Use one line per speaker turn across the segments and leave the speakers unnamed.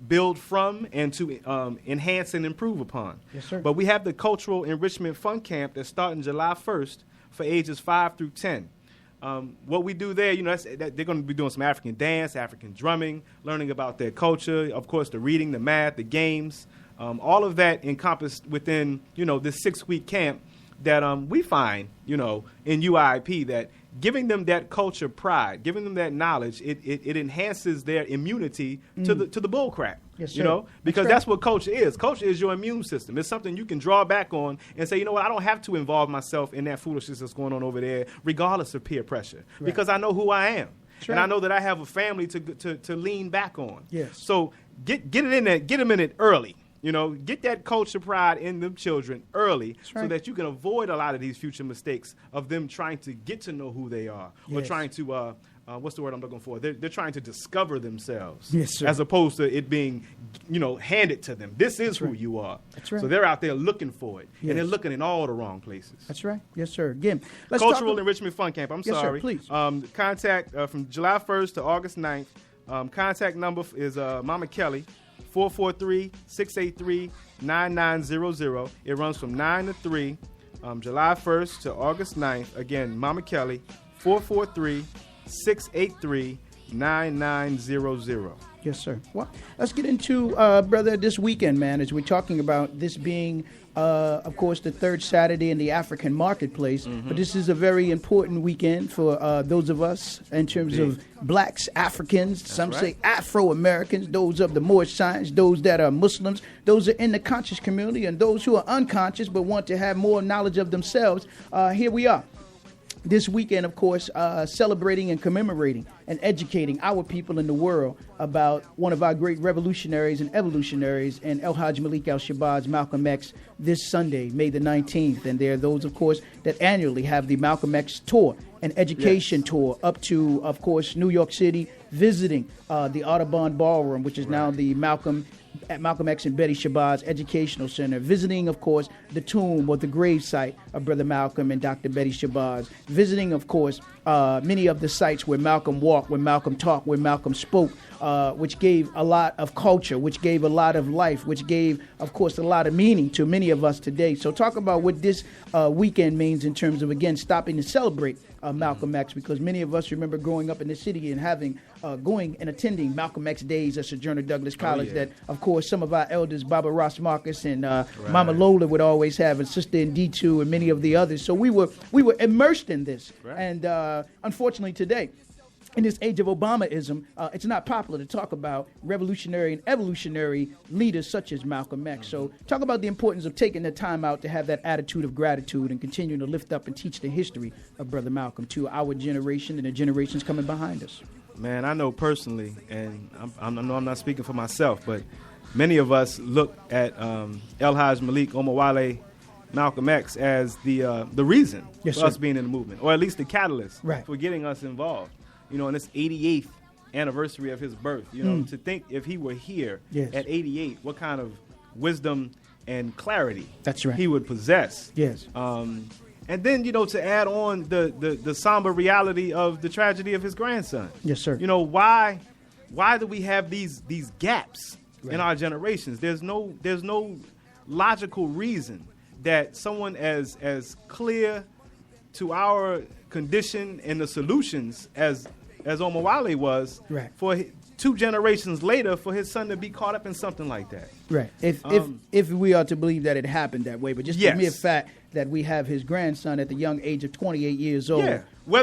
build from and to enhance and improve upon.
Yes, sir.
But we have the Cultural Enrichment Fun Camp that's starting July 1st for ages 5 through 10. What we do there, they're going to be doing some African dance, African drumming, learning about their culture, of course, the reading, the math, the games, all of that encompassed within, this 6-week camp that we find, in UYIP that giving them that culture pride, giving them that knowledge, it enhances their immunity to the bull crap.
Yes, sir.
Because that's what culture is. Culture is your immune system. It's something you can draw back on and say, I don't have to involve myself in that foolishness that's going on over there, regardless of peer pressure, because I know who I am.
Right.
And I know that I have a family to lean back on.
Yes.
So get it in there, get them in it early. Get that culture pride in them children early so that you can avoid a lot of these future mistakes of them trying to get to know who they are or trying to, what's the word I'm looking for? They're trying to discover themselves as opposed to it being, handed to them. This is who you are.
That's right.
So they're out there looking for it, and they're looking in all the wrong places.
That's right. Yes, sir. Again, let's
Cultural Enrichment Fun Camp. I'm
yes,
sorry.
Sir, please.
Contact from July 1st to August 9th. Contact number is Mama Kelly. 443-683-9900. It runs from 9 to 3, July 1st to August 9th. Again, Mama Kelly, 443-683-9900.
Yes, sir. Well, let's get into, brother, this weekend, man, as we're talking about this being, of course, the third Saturday in the African marketplace. But this is a very important weekend for those of us in terms of blacks, Africans, some say Afro-Americans, those of the Moorish science, those that are Muslims, those are in the conscious community, and those who are unconscious but want to have more knowledge of themselves. Here we are. This weekend, of course, celebrating and commemorating and educating our people in the world about one of our great revolutionaries and evolutionaries, and El-Hajj Malik Al-Shabazz, Malcolm X, this Sunday, May the 19th. And there are those, of course, that annually have the Malcolm X tour, an education tour up to, of course, New York City, visiting the Audubon Ballroom, which is now the Malcolm X and Betty Shabazz Educational Center, visiting, of course, the tomb or the grave site of Brother Malcolm and Dr. Betty Shabazz, visiting, of course, many of the sites where Malcolm walked, where Malcolm talked, where Malcolm spoke, which gave a lot of culture, which gave a lot of life, which gave, of course, a lot of meaning to many of us today. So talk about what this weekend means in terms of, again, stopping to celebrate Malcolm X, because many of us remember growing up in the city and having going and attending Malcolm X days at Sojourner Douglas College that, of course, some of our elders, Baba Ross Marcus and Mama Lola would always have, and Sister Nditu and many of the others. So we were immersed in this. And unfortunately today, in this age of Obamaism, it's not popular to talk about revolutionary and evolutionary leaders such as Malcolm X. So talk about the importance of taking the time out to have that attitude of gratitude and continuing to lift up and teach the history of Brother Malcolm to our generation and the generations coming behind us.
Man, I know personally, and I know I'm not speaking for myself, but many of us look at El-Hajj Malik Omowale Malcolm X as the reason for us being in the movement, or at least the catalyst for getting us involved. On this 88th anniversary of his birth, to think if he were here at 88, what kind of wisdom and clarity he would possess. And then, to add on the somber reality of the tragedy of his grandson.
Yes, sir.
Why do we have these gaps in our generations? There's no logical reason that someone as clear to our condition and the solutions as Omowale was, for 2 generations later, for his son to be caught up in something like that.
Right. If we are to believe that it happened that way, but just the mere fact that we have his grandson at the young age of 28 years old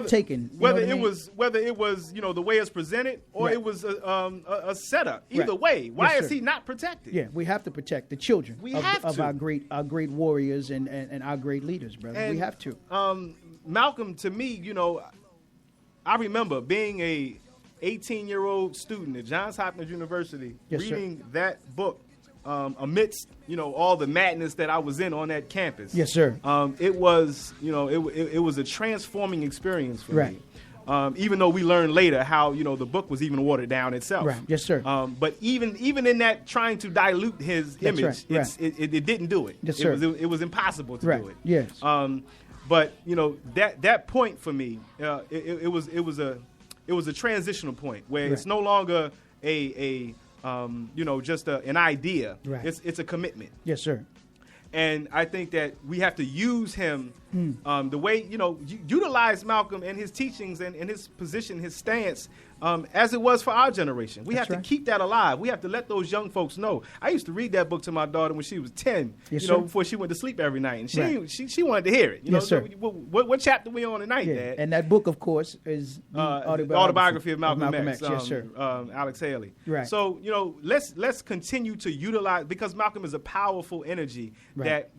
taken.
Whether it was the way it's presented or it was a setup. Either way, why is he not protected?
Yeah, we have to protect the children of our great warriors and our great leaders, brother. And we have to.
Malcolm, to me, I remember being a 18-year-old student at Johns Hopkins University, reading that book amidst, all the madness that I was in on that campus.
Yes, sir.
It was, it was a transforming experience for me. Even though we learned later how, the book was even watered down itself.
Right. Yes, sir.
But even in that trying to dilute his image, it didn't do it.
Yes, sir.
It was impossible to do it.
Yes.
But that point for me, it was a transitional point where it's no longer a just an idea.
Right.
It's a commitment.
Yes, sir.
And I think that we have to use him the way, utilize Malcolm and his teachings and his position, his stance, as it was for our generation. We have to keep that alive. We have to let those young folks know. I used to read that book to my daughter when she was 10, before she went to sleep every night. And she wanted to hear it.
Yes, sir.
What chapter we on tonight, Dad?
And that book, of course, is the
autobiography of Malcolm X.
Yes, sir.
Alex Haley.
Right.
So, let's continue to utilize, because Malcolm is a powerful energy that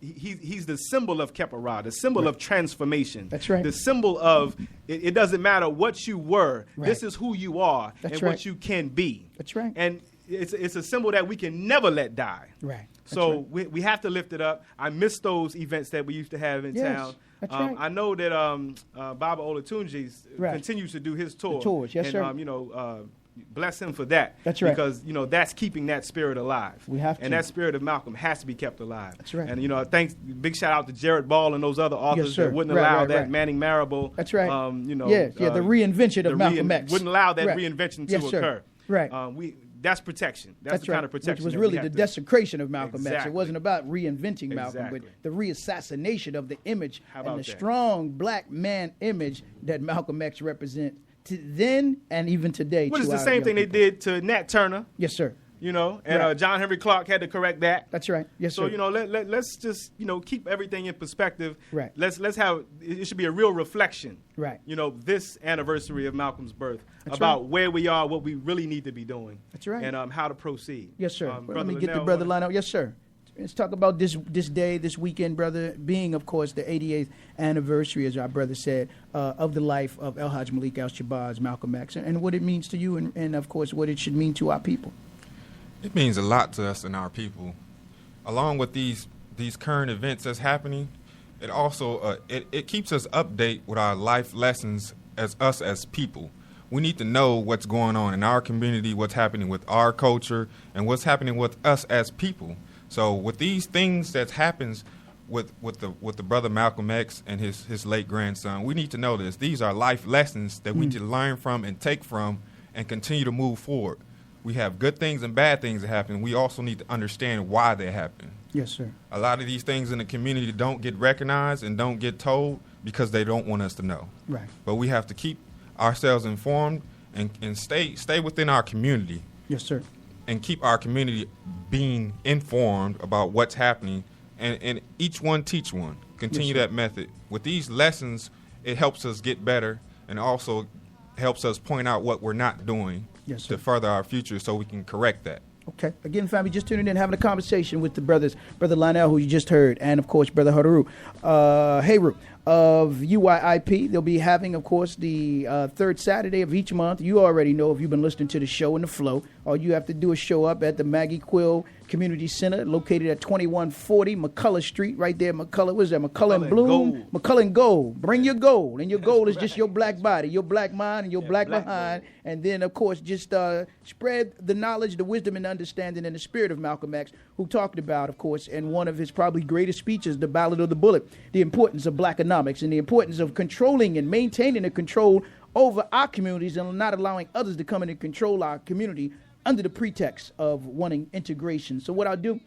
he's the symbol of Keparah, the symbol of transformation.
That's right.
The symbol of it doesn't matter what you were.
Right.
This is who you are what you can be.
That's right.
And it's a symbol that we can never let die.
Right.
So we have to lift it up. I miss those events that we used to have in town.
That's right.
I know that Baba Olatunji continues to do his tour.
The tours, yes, sir.
And bless him for that.
That's right.
Because that's keeping that spirit alive.
We have to.
And that spirit of Malcolm has to be kept alive.
That's right.
And thanks, big shout out to Jared Ball and those other authors that wouldn't allow that Manning Marable.
That's right.
The
reinvention of Malcolm X
wouldn't allow that reinvention to occur.
Right.
That's protection. That's the kind of protection.
Which was really the desecration of Malcolm X. It wasn't about reinventing Malcolm,
Exactly.
but the reassassination of the image and the
that?
strong black man image that Malcolm X represents then and even today.
Which is the same thing they did to Nat Turner.
Yes, sir.
And John Henry Clark had to correct that.
That's right. Yes, sir.
So let's just keep everything in perspective.
Right.
Let's have it should be a real reflection.
Right.
This anniversary of Malcolm's birth
That's
about where we are, what we really need to be doing.
That's right.
And how to proceed.
Yes, sir. Let me
Linnell,
get the brother line out. Yes, sir. Let's talk about this day, this weekend, brother, being, of course, the 88th anniversary, as our brother said, of the life of El Hajj Malik Al-Shabazz, Malcolm X, and what it means to you and, of course, what it should mean to our people.
It means a lot to us and our people. Along with these current events that's happening, it also it keeps us update with our life lessons as people. We need to know what's going on in our community, what's happening with our culture, and what's happening with us as people. So with these things that happens with the brother Malcolm X and his late grandson, we need to know this. These are life lessons that we need to learn from and take from and continue to move forward. We have good things and bad things that happen. We also need to understand why they happen.
Yes, sir.
A lot of these things in the community don't get recognized and don't get told because they don't want us to know.
Right.
But we have to keep ourselves informed and stay within our community.
Yes, sir.
And keep our community being informed about what's happening, and each one teach one. Continue that method. With these lessons, it helps us get better and also helps us point out what we're not doing to further our future so we can correct that.
Okay. Again, family, just tuning in, having a conversation with the brothers, Brother Lionel, who you just heard, and, of course, Brother Haru Hayru of UYIP. They'll be having, of course, the third Saturday of each month. You already know if you've been listening to the show and the flow. All you have to do is show up at the Maggie Quill Community Center, located at 2140 McCullough Street, right there. McCullough, what is that? McCullough and Bloom?
Gold.
McCullough and Gold. Bring your gold. And your gold is just your black body, your black mind, and your black behind.
Gold.
And then, of course, just spread the knowledge, the wisdom, and understanding and the spirit of Malcolm X, who talked about, of course, in one of his probably greatest speeches, The Ballad of the Bullet, the importance of black economics and the importance of controlling and maintaining the control over our communities and not allowing others to come in and control our community under the pretext of wanting integration. So what I'll do,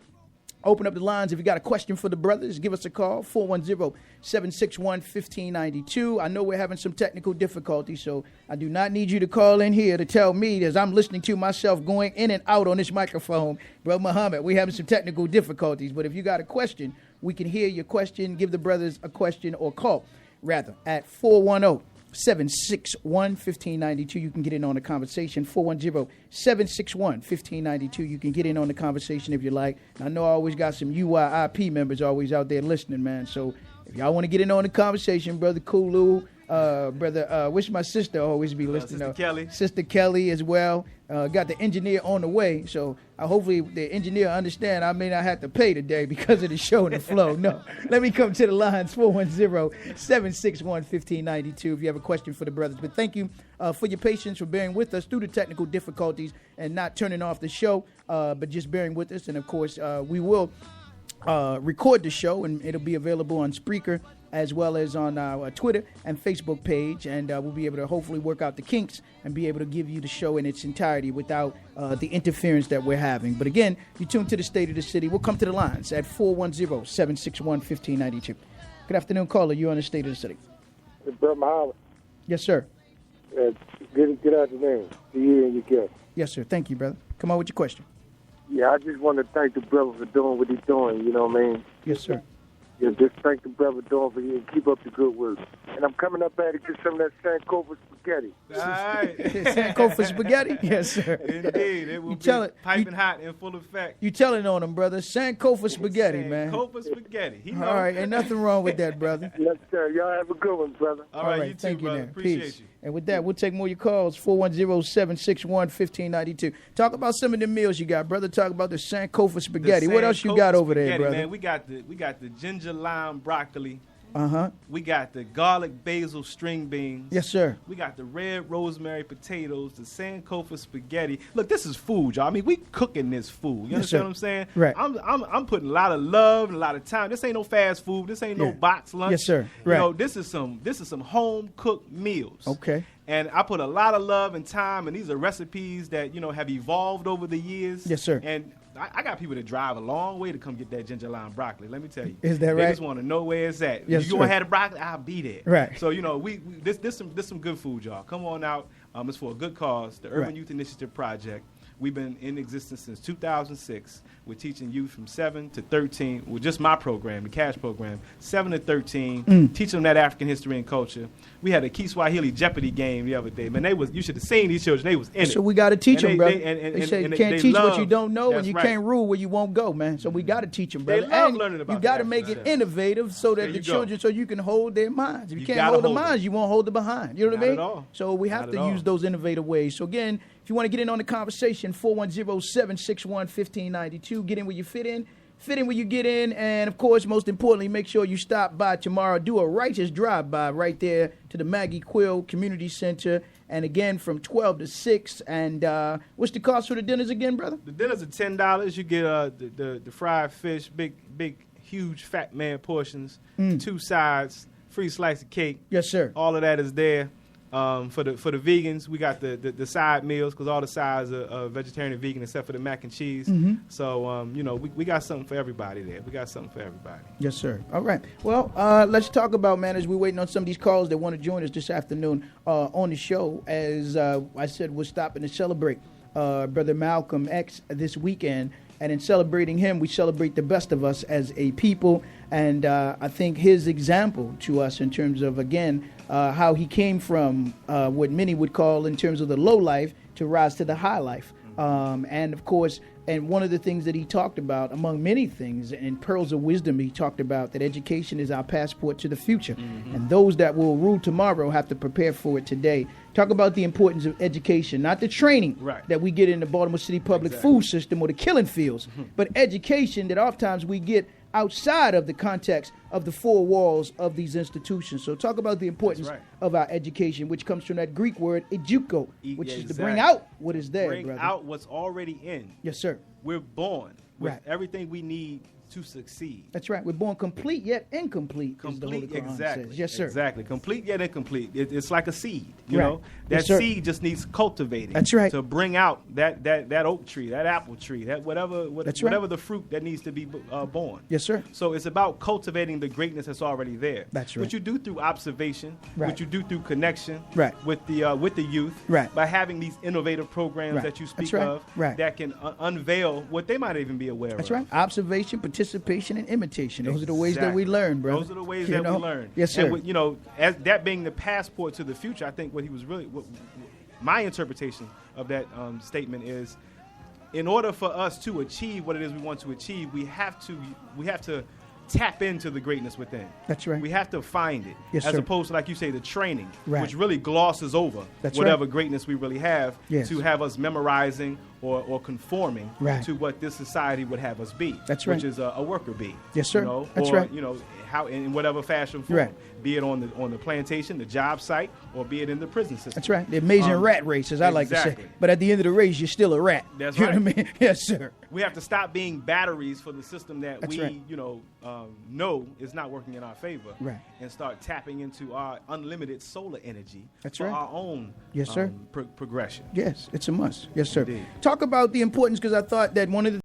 open up the lines. If you got a question for the brothers, give us a call, 410-761-1592. I know we're having some technical difficulties, so I do not need you to call in here to tell me, as I'm listening to myself going in and out on this microphone, Brother Muhammad, we're having some technical difficulties. But if you got a question, we can hear your question, give the brothers a question, or call, rather, at 410-761-1592. You can get in on the conversation. 410-761-1592. You can get in on the conversation if you like. And I know I always got some UYIP members always out there listening, man. So if y'all want to get in on the conversation, Brother Kulu, wish my sister always be listening.
Sister Kelly.
Sister Kelly as well. Got the engineer on the way, so hopefully the engineer understand I may not have to pay today because of the show and the flow. No. Let me come to the lines, 410-761-1592 if you have a question for the brothers. But thank you for your patience, for bearing with us through the technical difficulties and not turning off the show, but just bearing with us. And, of course, we will record the show, and it'll be available on Spreaker as well as on our Twitter and Facebook page, and we'll be able to hopefully work out the kinks and be able to give you the show in its entirety without the interference that we're having. But again, you tune to the State of the City. We'll come to the lines at 410-761-1592. Good afternoon, caller. You're on the State of the City.
Brother Muhammad.
Yes, sir.
Good afternoon to you and your guest.
Yes, sir. Thank you, brother. Come on with your question.
Yeah, I just want to thank the brother for doing what he's doing, you know what I mean?
Yes, sir.
Yeah, just thank the brother doing for you and keep up the good work. And I'm coming up at it to get some of that Sankofa spaghetti.
All right.
Sankofa spaghetti? Yes, sir.
Indeed. It will be piping hot in full effect.
You telling on him, brother. Sankofa spaghetti, man.
Sankofa spaghetti. He
All right. Ain't nothing wrong with that, brother.
Yes, sir. Y'all have a good one, brother.
All right. You too,
thank
brother.
You,
appreciate
Peace.
you.
And with that, we'll take more of your calls, 410-761-1592. Talk about some of the meals you got, brother. Talk about the Sankofa spaghetti. What else you got over there, brother?
Man, we got the ginger lime broccoli.
Uh-huh.
We got the garlic basil string beans.
Yes, sir.
We got the red rosemary potatoes, the Sankofa spaghetti. Look, this is food, y'all. I mean, we cooking this food. You understand what I'm saying?
Right.
I'm putting a lot of love and a lot of time. This ain't no fast food. This ain't no box lunch.
Yes, sir. Right.
You know, this is some home cooked meals.
Okay.
And I put a lot of love and time, and these are recipes that, you know, have evolved over the years.
Yes, sir.
And I got people that drive a long way to come get that ginger lime broccoli. Let me tell you.
Is that
they
right?
They just want to know where it's at.
Yes,
you want to have the broccoli? I'll be there.
Right.
So, you know, this some good food, y'all. Come on out. It's for a good cause, the Urban Youth Initiative Project. We've been in existence since 2006. We're teaching youth from 7 to 13. Well, just my program, the CASH program, 7 to 13, teaching them that African history and culture. We had a Kiswahili Jeopardy game the other day. Man, you should have seen these children. They was in it.
So we got to teach them, brother.
They
say you can't teach what you don't know, and you
right.
can't rule where you won't go, man. So we got to teach them, brother.
They love
and
learning about
you got to
that.
make it innovative so that the children, so you can hold their minds. If you can't hold the minds, you won't hold the behind. You know what I mean?
Not at all.
So we have to use those innovative ways. So again, if you want to get in on the conversation, 410-761-1592. Get in where you fit in where you get in, and of course, most importantly, make sure you stop by tomorrow. Do a righteous drive-by right there to the Maggie Quill Community Center, and again from 12 to 6. And what's the cost for the dinners again, brother?
The dinners are $10. You get the fried fish, big, huge fat man portions, 2 sides, free slice of cake.
Yes, sir.
All of that is there. For the vegans, we got the side meals because all the sides are vegetarian and vegan except for the mac and cheese. So, you know, we got something for everybody there. We got something for everybody.
Yes, sir. All right. Well, let's talk about, man, as we're waiting on some of these calls that want to join us this afternoon on the show. As I said, we're stopping to celebrate Brother Malcolm X this weekend. And in celebrating him, we celebrate the best of us as a people. And I think his example to us in terms of, again, how he came from what many would call in terms of the low life to rise to the high life. And, of course, and one of the things that he talked about, among many things, in Pearls of Wisdom, he talked about that education is our passport to the future. And those that will rule tomorrow have to prepare for it today. Talk about the importance of education, not the training that we get in the Baltimore City public food system or the killing fields, but education that oftentimes we get outside of the context of the four walls of these institutions. So talk about the importance of our education, which comes from that Greek word eduko, which is to bring out what is there,
bring out what's already in.
Yes, sir.
We're born with everything we need to succeed.
That's right. We're born complete yet incomplete.
Complete,
exactly. Says. Yes, sir.
Exactly. Complete yet incomplete. It's like a seed. You know, that seed just needs cultivating.
That's right.
To bring out that oak tree, that apple tree, that whatever the fruit that needs to be born.
Yes, sir.
So it's about cultivating the greatness that's already there.
That's right.
What you do through observation, what you do through connection, with the youth, by having these innovative programs that you speak of, that can unveil what they might even be aware of.
That's right. Observation, participation, and imitation. Those are the ways that we learn, brother.
Those are the ways that we learn.
Yes, sir.
And, you know, as that being the passport to the future, I think what he was really, my interpretation of that statement is, in order for us to achieve what it is we want to achieve, we have to tap into the greatness within.
That's right.
We have to find it,
yes,
as
sir.
opposed to, like you say, the training, which really glosses over whatever greatness we really have, to have us memorizing or conforming to what this society would have us be.
That's right.
Which is a worker bee.
Yes, sir.
You know,
that's
or,
right.
You know, how in whatever fashion form, be it on the plantation, the job site, or be it in the prison system.
That's right. The amazing rat race, as I like to say. But at the end of the race, you're still a rat.
That's
you
right.
know what I mean? Yes, sir.
we have to stop being batteries for the system that
That's
we,
right.
know is not working in our favor,
Right.
and start tapping into our unlimited solar energy
That's
for
right.
our own
Yes, sir.
progression.
Yes, it's a must. Yes, sir.
Indeed.
Talk about the importance, because I thought that one of the